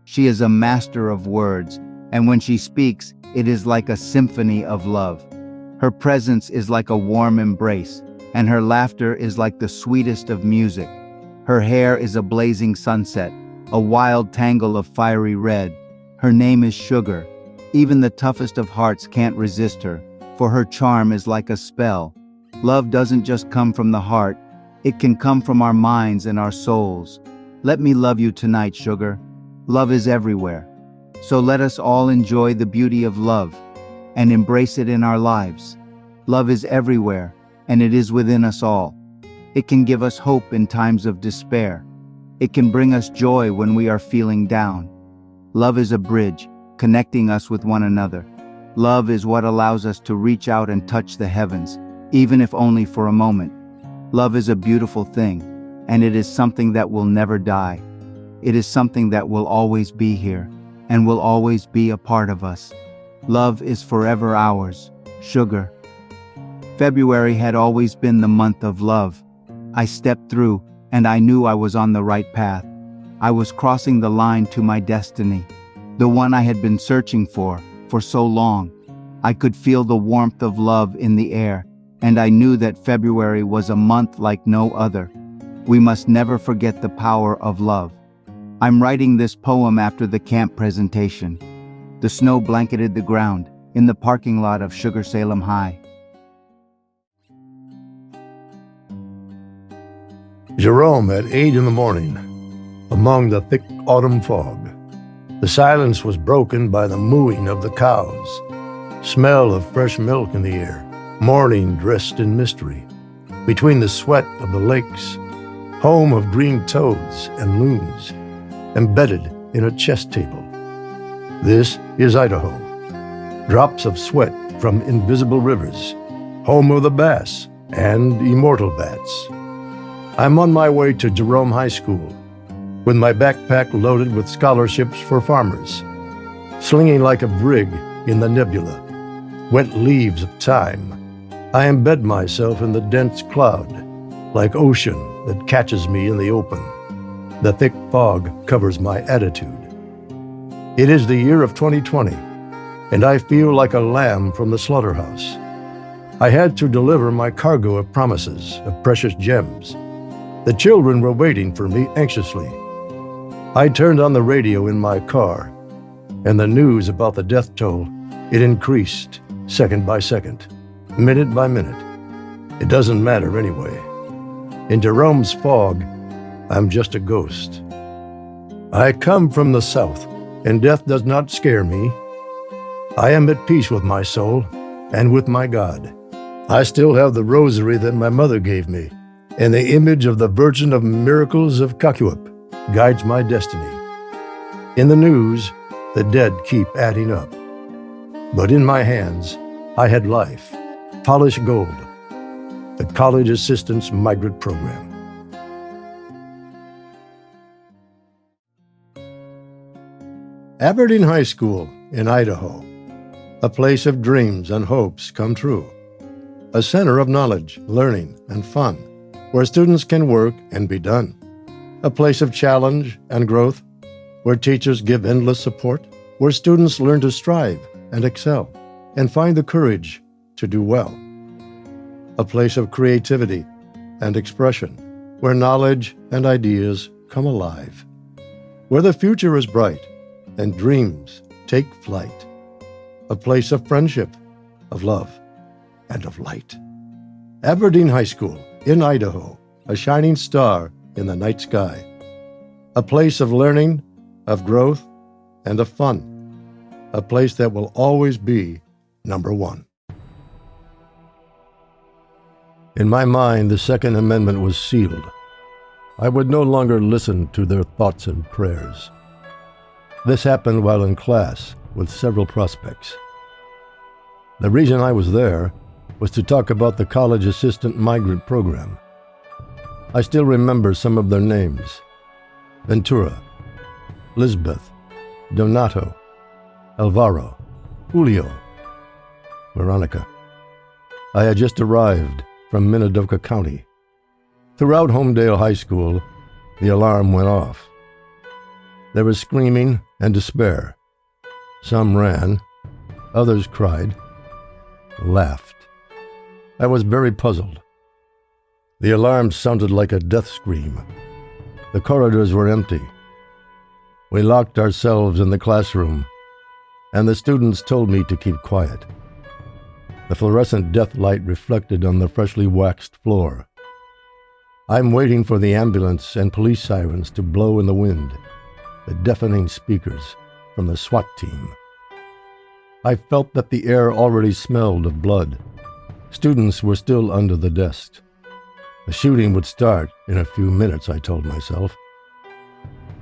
She is a master of words, and when she speaks, it is like a symphony of love. Her presence is like a warm embrace, and her laughter is like the sweetest of music. Her hair is a blazing sunset, a wild tangle of fiery red. Her name is Sugar. Even the toughest of hearts can't resist her, for her charm is like a spell. Love doesn't just come from the heart, it can come from our minds and our souls. Let me love you tonight, Sugar. Love is everywhere. So let us all enjoy the beauty of love and embrace it in our lives. Love is everywhere, and it is within us all. It can give us hope in times of despair. It can bring us joy when we are feeling down. Love is a bridge, connecting us with one another. Love is what allows us to reach out and touch the heavens, even if only for a moment. Love is a beautiful thing, and it is something that will never die. It is something that will always be here, and will always be a part of us. Love is forever ours, Sugar. February had always been the month of love. I stepped through, and I knew I was on the right path. I was crossing the line to my destiny, the one I had been searching for so long. I could feel the warmth of love in the air, and I knew that February was a month like no other. We must never forget the power of love. I'm writing this poem after the camp presentation. The snow blanketed the ground in the parking lot of Sugar Salem High. Jerome at 8 in the morning, among the thick autumn fog. The silence was broken by the mooing of the cows, smell of fresh milk in the air, morning dressed in mystery. Between the sweat of the lakes, home of green toads and loons, embedded in a chess table. This is Idaho. Drops of sweat from invisible rivers, home of the bass and immortal bats. I'm on my way to Jerome High School, with my backpack loaded with scholarships for farmers, slinging like a brig in the nebula, wet leaves of time. I embed myself in the dense cloud, like ocean that catches me in the open. The thick fog covers my attitude. It is the year of 2020, and I feel like a lamb from the slaughterhouse. I had to deliver my cargo of promises, of precious gems. The children were waiting for me anxiously. I turned on the radio in my car, and the news about the death toll, it increased second by second, minute by minute. It doesn't matter anyway. In Jerome's fog, I'm just a ghost. I come from the south, and death does not scare me. I am at peace with my soul and with my God. I still have the rosary that my mother gave me, and the image of the Virgin of Miracles of Kakuap guides my destiny. In the news, the dead keep adding up. But in my hands, I had life, polished gold, the College Assistance Migrant Program. Aberdeen High School in Idaho, a place of dreams and hopes come true, a center of knowledge, learning, and fun, where students can work and be done, a place of challenge and growth, where teachers give endless support, where students learn to strive and excel, and find the courage to do well, a place of creativity and expression, where knowledge and ideas come alive, where the future is bright and dreams take flight, a place of friendship, of love, and of light. Aberdeen High School in Idaho, a shining star in the night sky, a place of learning, of growth, and of fun, a place that will always be number one. In my mind, the Second Amendment was sealed. I would no longer listen to their thoughts and prayers. This happened while in class with several prospects. The reason I was there was to talk about the College Assistant Migrant Program. I still remember some of their names: Ventura, Lisbeth, Donato, Alvaro, Julio, Veronica. I had just arrived from Minidoka County. Throughout Homedale High School, the alarm went off. There was screaming and despair. Some ran, others cried, laughed. I was very puzzled. The alarm sounded like a death scream. The corridors were empty. We locked ourselves in the classroom, and the students told me to keep quiet. The fluorescent death light reflected on the freshly waxed floor. I'm waiting for the ambulance and police sirens to blow in the wind, the deafening speakers from the SWAT team. I felt that the air already smelled of blood. Students were still under the desks. The shooting would start in a few minutes, I told myself.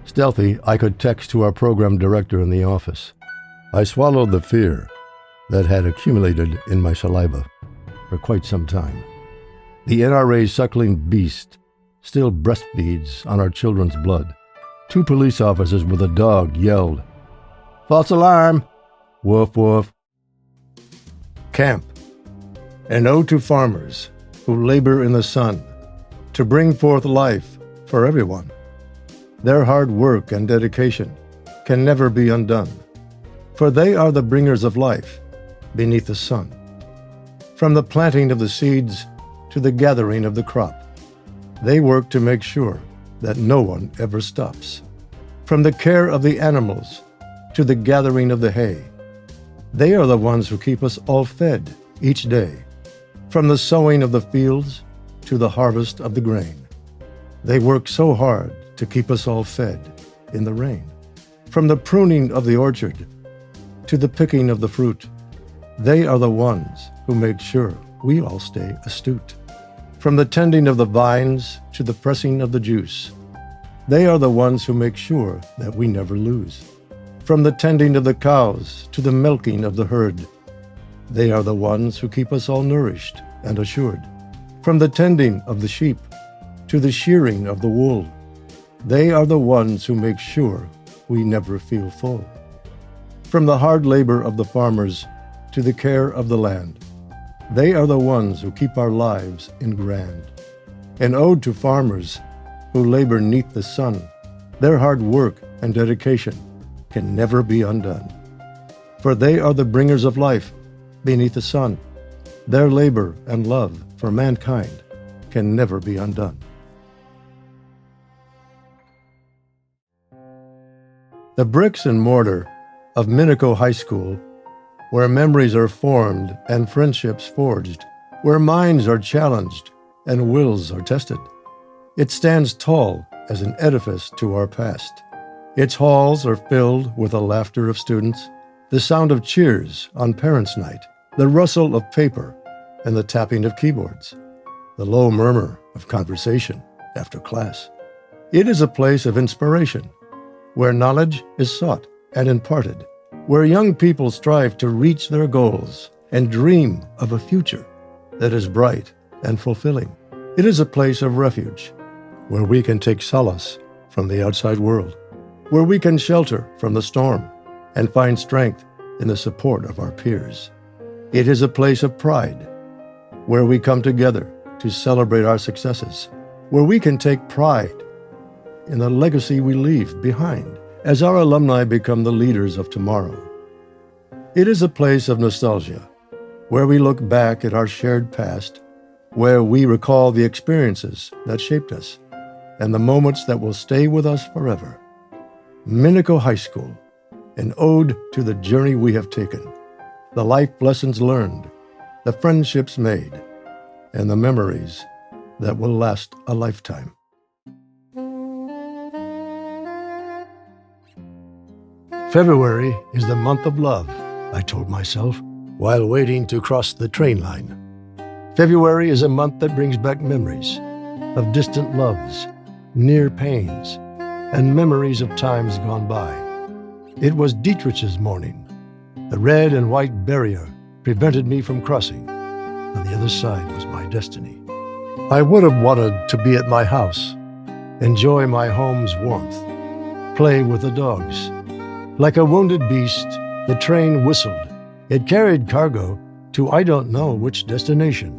Stealthy, I could text to our program director in the office. I swallowed the fear that had accumulated in my saliva for quite some time. The NRA's suckling beast still breastfeeds on our children's blood. 2 police officers with a dog yelled, "False alarm!" Woof, woof. Camp. An ode to farmers who labor in the sun to bring forth life for everyone. Their hard work and dedication can never be undone, for they are the bringers of life beneath the sun. From the planting of the seeds to the gathering of the crop, they work to make sure that no one ever stops. From the care of the animals to the gathering of the hay, they are the ones who keep us all fed each day. From the sowing of the fields to the harvest of the grain, they work so hard to keep us all fed in the rain. From the pruning of the orchard to the picking of the fruit, they are the ones who make sure we all stay astute. From the tending of the vines to the pressing of the juice, they are the ones who make sure that we never lose. From the tending of the cows to the milking of the herd, they are the ones who keep us all nourished and assured. From the tending of the sheep to the shearing of the wool, they are the ones who make sure we never feel full. From the hard labor of the farmers to the care of the land, they are the ones who keep our lives in grand. An ode to farmers who labor neath the sun. Their hard work and dedication can never be undone, for they are the bringers of life beneath the sun. Their labor and love for mankind can never be undone. The bricks and mortar of Minico High School, where memories are formed and friendships forged, where minds are challenged and wills are tested. It stands tall as an edifice to our past. Its halls are filled with the laughter of students, the sound of cheers on Parents' Night, the rustle of paper and the tapping of keyboards, the low murmur of conversation after class. It is a place of inspiration, where knowledge is sought and imparted, where young people strive to reach their goals and dream of a future that is bright and fulfilling. It is a place of refuge, where we can take solace from the outside world, where we can shelter from the storm and find strength in the support of our peers. It is a place of pride, where we come together to celebrate our successes, where we can take pride in the legacy we leave behind as our alumni become the leaders of tomorrow. It is a place of nostalgia, where we look back at our shared past, where we recall the experiences that shaped us and the moments that will stay with us forever. Minico High School, an ode to the journey we have taken, the life lessons learned, the friendships made, and the memories that will last a lifetime. February is the month of love, I told myself, while waiting to cross the train line. February is a month that brings back memories of distant loves, near pains, and memories of times gone by. It was Dietrich's morning. The red and white barrier prevented me from crossing. On the other side was my destiny. I would have wanted to be at my house, enjoy my home's warmth, play with the dogs. Like a wounded beast, the train whistled. It carried cargo to I don't know which destination.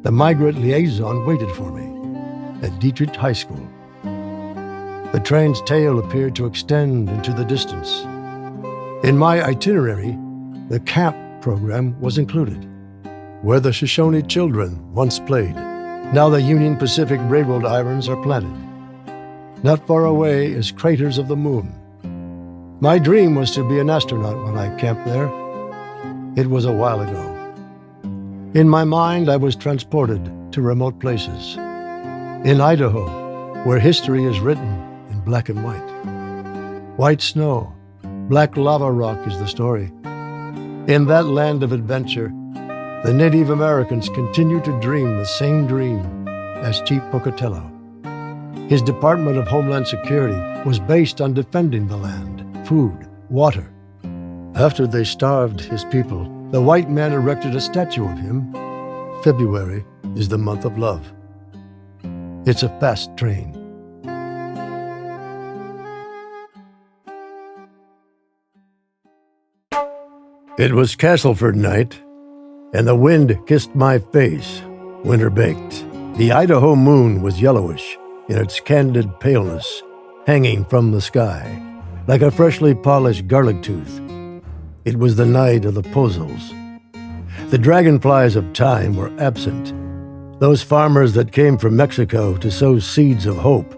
The migrant liaison waited for me at Dietrich High School. The train's tail appeared to extend into the distance. In my itinerary, the camp program was included, where the Shoshone children once played. Now the Union Pacific Railroad irons are planted. Not far away is Craters of the Moon. My dream was to be an astronaut when I camped there. It was a while ago. In my mind, I was transported to remote places. In Idaho, where history is written in black and white. White snow, black lava rock is the story. In that land of adventure, the Native Americans continue to dream the same dream as Chief Pocatello. His Department of Homeland Security was based on defending the land, food, water. After they starved his people, the white man erected a statue of him. February is the month of love. It's a fast train. It was Castleford night, and the wind kissed my face, winter-baked. The Idaho moon was yellowish in its candid paleness, hanging from the sky, like a freshly polished garlic tooth. It was the night of the pozos. The dragonflies of time were absent, those farmers that came from Mexico to sow seeds of hope.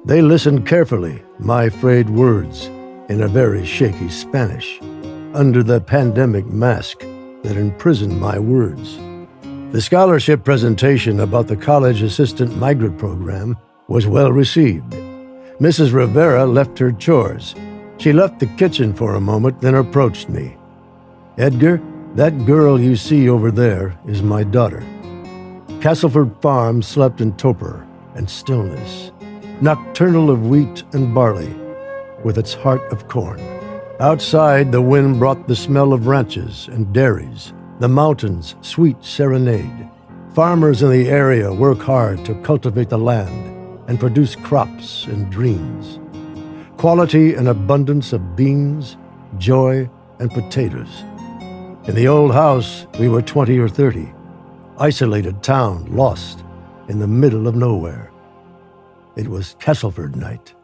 They listened carefully, my frayed words, in a very shaky Spanish, under the pandemic mask that imprisoned my words. The scholarship presentation about the College Assistant Migrant Program was well received. Mrs. Rivera left her chores. She left the kitchen for a moment, then approached me. "Edgar, that girl you see over there is my daughter." Castleford Farm slept in torpor and stillness, nocturnal of wheat and barley, with its heart of corn. Outside, the wind brought the smell of ranches and dairies, the mountains' sweet serenade. Farmers in the area work hard to cultivate the land and produce crops and dreams. Quality and abundance of beans, joy, and potatoes. In the old house, we were 20 or 30, isolated town lost in the middle of nowhere. It was Castleford night.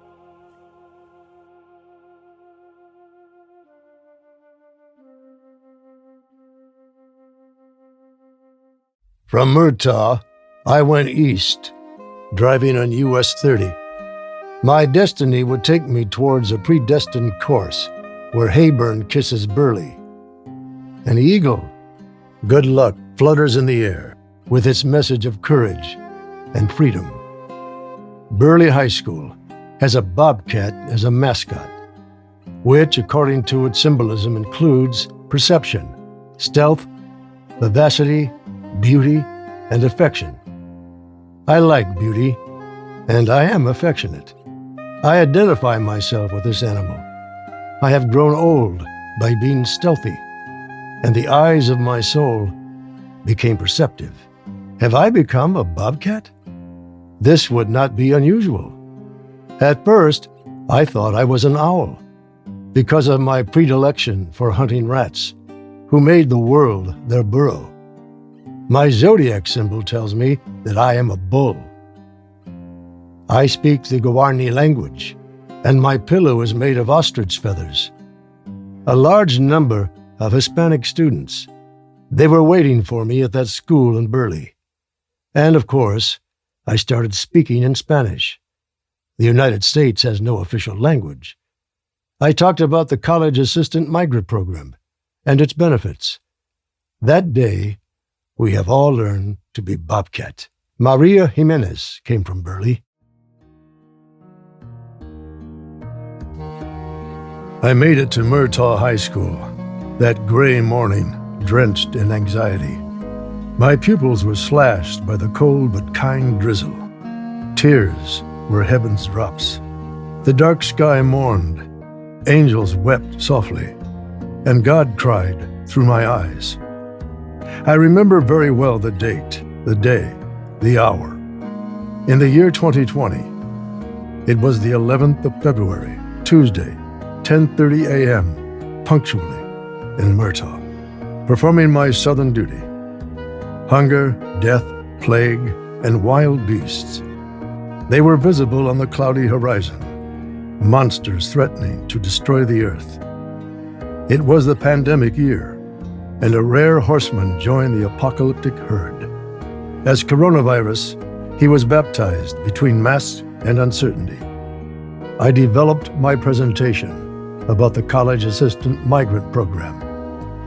From Murtaugh, I went east, driving on US 30. My destiny would take me towards a predestined course where Hayburn kisses Burley. An eagle, good luck, flutters in the air with its message of courage and freedom. Burley High School has a bobcat as a mascot, which, according to its symbolism, includes perception, stealth, vivacity, beauty, and affection. I like beauty, and I am affectionate. I identify myself with this animal. I have grown old by being stealthy, and the eyes of my soul became perceptive. Have I become a bobcat? This would not be unusual. At first, I thought I was an owl, because of my predilection for hunting rats, who made the world their burrow. My zodiac symbol tells me that I am a bull. I speak the Guarani language, and my pillow is made of ostrich feathers. A large number of Hispanic students. They were waiting for me at that school in Burley. And of course, I started speaking in Spanish. The United States has no official language. I talked about the College Assistant Migrant Program and its benefits. That day, we have all learned to be bobcat. Maria Jimenez came from Burley. I made it to Murtaugh High School, that gray morning, drenched in anxiety. My pupils were slashed by the cold but kind drizzle. Tears were heaven's drops. The dark sky mourned. Angels wept softly, and God cried through my eyes. I remember very well the date, the day, the hour. In the year 2020, it was the 11th of February, Tuesday, 10:30 a.m., punctually, in Murtaugh, performing my southern duty. Hunger, death, plague, and wild beasts. They were visible on the cloudy horizon, monsters threatening to destroy the earth. It was the pandemic year, and a rare horseman joined the apocalyptic herd. As coronavirus, he was baptized between mass and uncertainty. I developed my presentation about the College Assistant Migrant Program,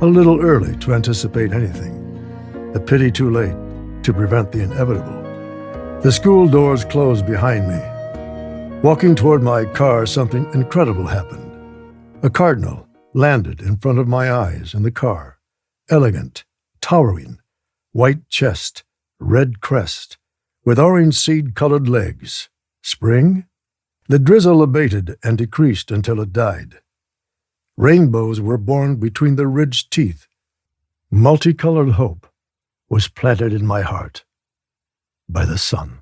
a little early to anticipate anything, a pity too late to prevent the inevitable. The school doors closed behind me. Walking toward my car, something incredible happened. A cardinal landed in front of my eyes in the car, elegant, towering, white chest, red crest, with orange seed-colored legs. Spring? The drizzle abated and decreased until it died. Rainbows were born between the ridged teeth. Multicolored hope was planted in my heart by the sun.